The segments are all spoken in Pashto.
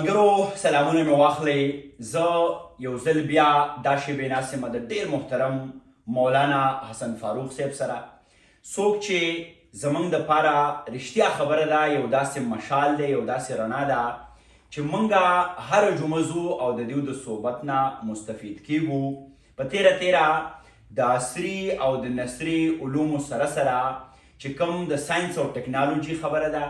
ملګرو سلامونه مې واخلئ. زه یو ځل بیا دا شیبې ناست یم د ډېر محترم مولانا حسن فاروق صاحب سره. څوک چې زموږ دپاره رښتیا خبره ده، یو داسې مشال دی، یو داسې رڼا ده چې موږ هره جمعه ځو او د دوی د صحبت نه مستفید کیږو. په تیره د عصري او د نثري علومو سره سره چې کوم د ساینس او ټکنالوژي خبره ده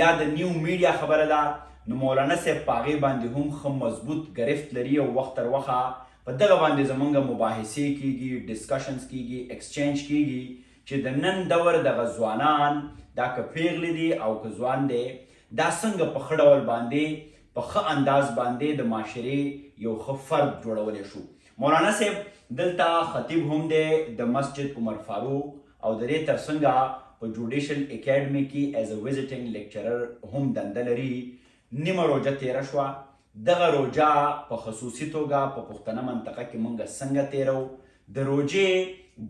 یا د نیو میډیا خبره ده، نو مولانا صاحب په هغې باندې هم ښه مضبوط ګرفت لري او وخت تر وخته په دغه باندې زموږ مباحثې کیږي، ډسکشنز کیږي، ایکسچینج کیږي چې د نن دور دغه ځوانان دا که پیغلې دي او که ځوان دی دا څنګه په ښه ډول باندې په ښه انداز باندې د معاشرې یو ښه فرد جوړولی شو. مولانا صاحب دلته خطیب هم دی د مسجد عمر فاروق او د دې ترڅنګه په جوډیشل اکیډمي کې ایز ا وزټینګ لیکچرر هم دنده لري. نیمه روجه تیره شوه. دغه روجه په خصوصي توګه په پښتنه منطقه کې موږ څنګه تیرو، د روجې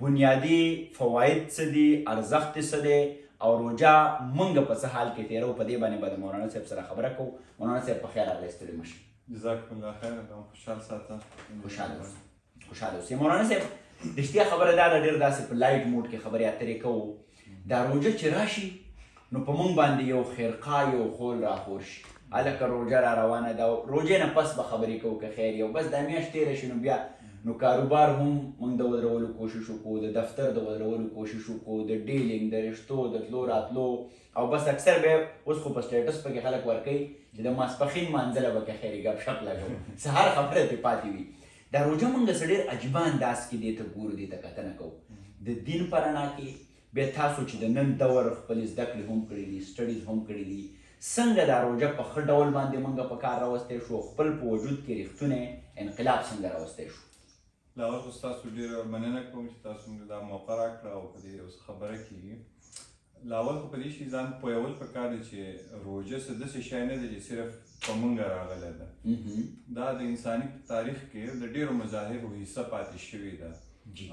بنیادي فواید څه دي، ارزښت یې څه دی او روجه موږ په څه حال کې تیرو، په دې باندې به د مولانا صاحب سره خبره کوو. مولانا صاحب په خیر راغلی، ستړي مه شئ. جزاکم الله خیر. خوشحال ساته. خوشحاله اوسئ. مولانا صاحب رښتیا خبره دا ده، ډېر داسې په لایټ موډ کې خبرې اترې کوو. دا روجه چې راشي نو په موږ باندې یو خرقه، یو خول راخور شي. هلکه روجه را روانه ده، روجې نه پس به خبرې کوو که خیر یو بس دا میاشت تېره شي نو بیا نو کاروبار هم موږ د ودرولو کوشش وکړو، د دفتر د ودرولو کوشش وکړو، د ډیلینګ، د رشتو د تلو راتلو، او بس اکثر بیا اوس خو په سټیټس پکې خلک ورکوي چې د ماسپښین مانځله به که خیر ګپ شپ لګوو، سهار خبره ترې پاتې وي. دا روجه موږ څه ډېر عجیبه انداز کې دې ته ګورو، دې ته کتنه کوو د دین په رڼا کې. بیا تاسو چې د نن دور خپلې زده کړې هم کړي دي، سټډیز هم کړي دي، څنګه دا روجه په ښه ډول باندې موږ په کار راوستی شو، خپل په وجود کې ریښتونی انقلاب څنګه راوستی شو؟ لاول خو ستاسو ډېره مننه کوم چې تاسو موږ دا موقع راکړه او په دې اوس خبره کېږي. لاول خو په دې شي ځان پوهول پکار دی چې روجه څه داسې شی نه دی چې صرف په موږ راغلی ده. دا د انساني تاریخ کې د ډېرو مذاهبو حصه پاتې شوې ده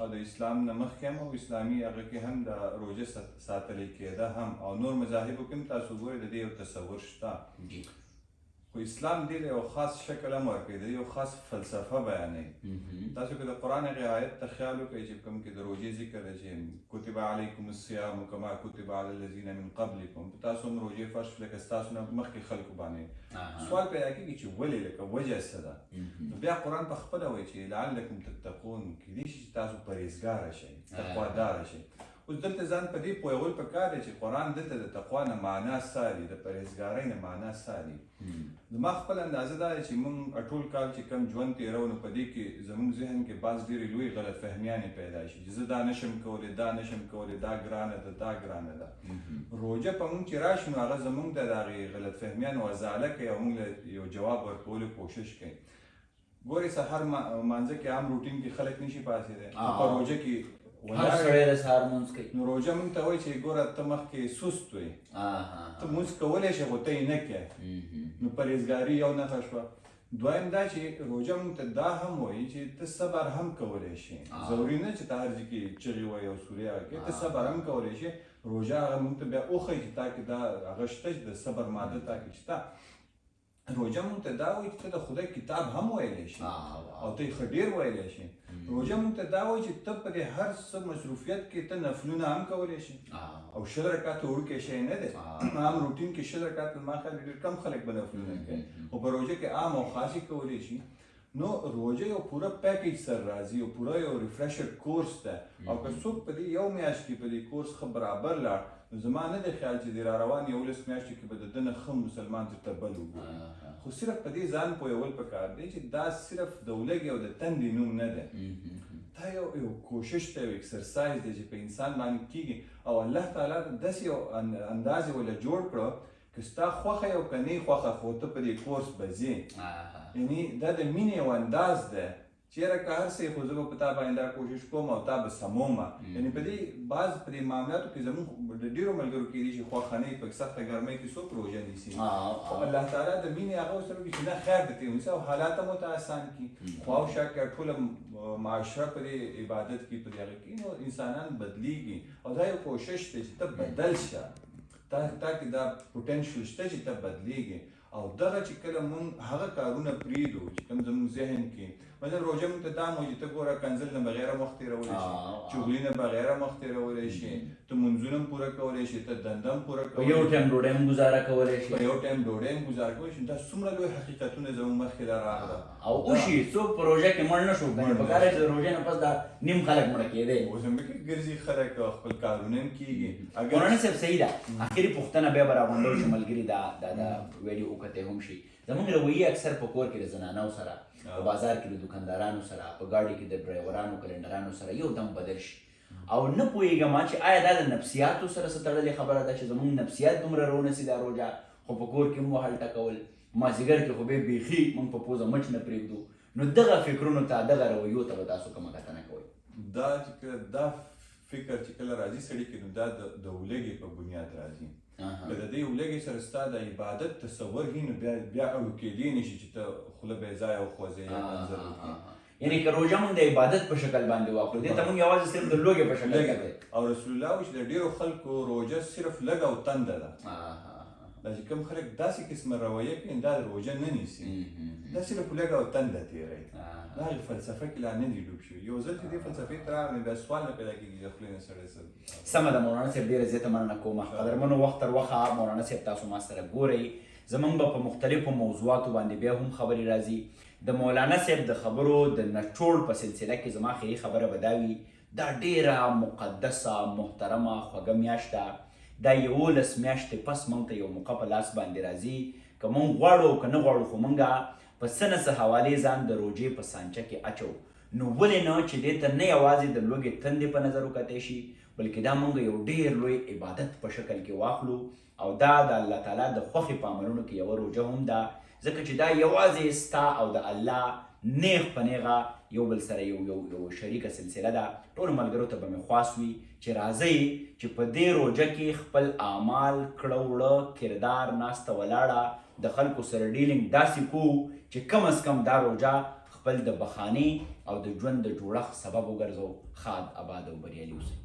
او د اسلام نه مخکې هم او اسلامي هغه کې هم د روجه ساتلی کېده هم، او نور مذاهبو کې هم تاسو ګورئ د دې یو تصور شته. خو اسلام دې له یو خاص شکل هم ورکوي، د یو خاص فلسفه بیانوي. تاسو که د قرآن هغې آیت ته خیال وکړئ چې کوم کې د روجې ذکر دی چې کتب علیکم الصیام کما کتب علی الذین من قبلکم، په تاسو هم روجې فرض شوې لکه ستاسو نه مخکې خلکو باندې. سوال پیدا کېږي چې ولې، لکه وجه څه ده؟ نو بیا قرآن په خپله وایي چې لعلکم تتقون، کیدای شي چې تاسو پرهیزګاره شئ، تقواداره شئ. اوس دلته ځان په دې پوهول پکار دی چې قرآن دلته د تقوا نه معنا څاري، د پرهیزګارۍ نه معنا څاري. زما خپل اندازه دا دی چې موږ ټول کال چې کوم ژوند تېرو نو په دې کې زموږ ذهن کې بعض ډېرې لویې غلط فهمیانې پیدا شي چې زه دا نشم کولی، دا نشم کولی، دا ګرانه ده، دا ګرانه ده. روجه په موږ چې راشي نو هغه زموږ د هغې غلط فهمیانو ازاله کوي او موږ له یو جواب ورکولو کوشش کوي. ګورې سهار مانځه کې عام روټین کې خلک نشي پاڅېدی، په روجه کې هر سړی د سهار لمونځ کوي. نو روجه موږ ته وایي چې ګوره ته مخکې سست وې، ته لمونځ کولی شې خو ته یې نه کوې، نو پرهیزګاري یو نښه شوه. دویم دا چې روجه موږ ته دا هم وایي چې ته صبر هم کولی شې، ضروري نه چې ته هر ځای کې چغې وایې او سورې هغه کوې، ته صبر هم کولی شې. روجه هغه موږ ته بیا وښایي چې تا کې دا هغه شته چې د صبر ماده تا کې شته. روجه موږ ته دا وایي چې ته د خدای کتاب هم ویلی شي او ته یې ښه ډېر ویلی شي. روجه موږ ته دا وایي چې ته په دې هر څه مصروفیت کې ته نفلونه هم کولی شي او 10 رکعته وړوکی شی نه دی. عام روټین کې 10 رکعته ما خیال ډېر کم خلک به نفلونه کوي، خو په روجه کې عام او خاص یې کولی شي. نو روجه یو پوره پیکیج سره راځي، یو پوره یو ریفریشر کورس ده، او که څوک په دې یو میاشت کې په دې کورس ښه برابر لاړ نو زما نه دی خیال چې د را روان 11 میاشتو کې به د ده نه ښه مسلمان درته بل وګوري. خو صرف په دې ځان پوهول پکار دی چې دا صرف د ولږې او د تندې نوم نه دی، دا یو کوشش دی، یو اکسرسایز دی چې په انسان باندې کېږي او الله تعالی داسې یو انداز یې ورله جوړ کړه که ستا خوښه یې او که نه یې خوښه خو ته په دې کورس به ځې. یعنې دا د مینې یو انداز دی چې یاره که هر څه خو زه به په تا باندې دا کوشش کوم او تا به سمومه. یعنې په دې بعض په دې معاملاتو کې زموږ د ډېرو ملګرو کېدي چې خوښه نه وي، په سخته ګرمۍ کې څوک روژه نیسي، خو الله تعالی د مینې هغه ورسره وکړي چې نه خیر درته ونیسي او حالات هم ورته اسان کړي. خوا او شا کې ټوله معاشره په دې عبادت کې په دې هغه کې نو انسانان بدلېږي او دا یو کوشش دی چې ته بدل شه، تا کې دا پوټنشل شته چې ته بدلېږي او دغه چې کله مونږ هغه کارونه پرېږدو چې کوم زموږ ذهن کې مثلا روژه مونږ ته دا وایي چې ته ګوره کنځل نه بغیره مخ تېرولی شي چغلي نه بغیره مخ تېرولی شي ته منځونه هم پوره کولی شي ته دنده هم پوره په یو ټایم ډوډۍ هم ګزاره کولی شي په یو ټایم ډوډۍ هم ګزاره کولی شي دا څومره لوی حقیقتونه زموږ مخکې را راغله او وشي څوک په روژه کې مړ نه شو ګڼې پکار چې د روژې نه پس دا نیم خلک مړه کېدی اوس هم پکې ګرځي خلک خپل کارونه هم کېږي مولانا صاحب صحیح ده اخري پوښتنه بیا به راغونډو چې ملګري دا ویډیو وکتې هم شي زموږ رویې اکثر په کور کې د زنانو سره په بازار کې د دکاندارانو سره په ګاډي کې د ډرایورانو کلنډرانو سره یو دم بدل شي او نه پوهېږم چې آیا دا د نفسیاتو سره څه تړلې خبره ده چې زموږ نفسیات دومره رونسي دا روژه خو په کور کې مو هلته کول مازدیګر کې خو بیا بیخي موږ په پوزه مچ نه پرېږدو نو دغه فکرونو ته دغه رویو ته به تاسو کومه کتنه کوئ دا فکر چې کله راځي سړي کې نو دا د ولږې په بنیاد راځي که د دې ولږې سره ستا د عبادت تصور وي نو بیا اړو کېدی نه شي چې ته خوله بې ځایه وخوځې یا منظر وکړې یعنی که روژه مونږ د عبادت په شکل باندې واخلو دې ته مونږ یوازې صرف د لوږې په شکل کوي او رسول الله وایي چې د ډېرو خلکو روژه صرف لږ او تنده ده دا چې کوم خلک داسې قسمه رویه کوي دا روژه نه نیسي دا صرف لږ او تنده تېروي دا هغې فلسفه کې لا نه دي ډوب شوي یو ځل چې دې فلسفې ته راغلی بیا سوال نه پیدا کېږي د خولې نه سړی سمه ده مولانا صاحب ډېره زیاته مننه کوم قدرمنو وخت تر وخته مولانا صاحب تاسو ما سره ګورئ زموږ به په مختلفو موضوعاتو باندې بیا هم خبرې راځي د مولانا صاحب د خبرو د نچوړ په سلسله کې زما خیري خبره به دا وي دا ډېره مقدسه محترمه خوږه میاشت ده دا 11 میاشتې پس موږ ته یو موقع په لاس باندې راځي که موږ غواړو که نه غواړو خو موږ په څه نه څه حوالې ځان د روژې په سانچه کې اچو نو ولې نه چې دې ته نه یوازې د لوږې تندې په نظر وکتی شي بلکې دا موږ یو ډېر لوی عبادت په شکل کې واخلو او دا د الله تعالی د خوښې په عملونو کې یوه روژه هم ده ځکه چې دا یوازې ستا او د الله نیغ په نیغه یو بل سره یو شریکه سلسله ده ټولو ملګرو ته به مې خواست وي چې راځئ چې په دې روژه کې خپل اعمال کړه وړه کردار ناسته ولاړه د خلکو سره ډیلینګ داسې کوو چې کم از کم دا روژه خپل د بخانې او د ژوند د جوړښت سبب وګرځو ښاد آباد او بریالي اوسئ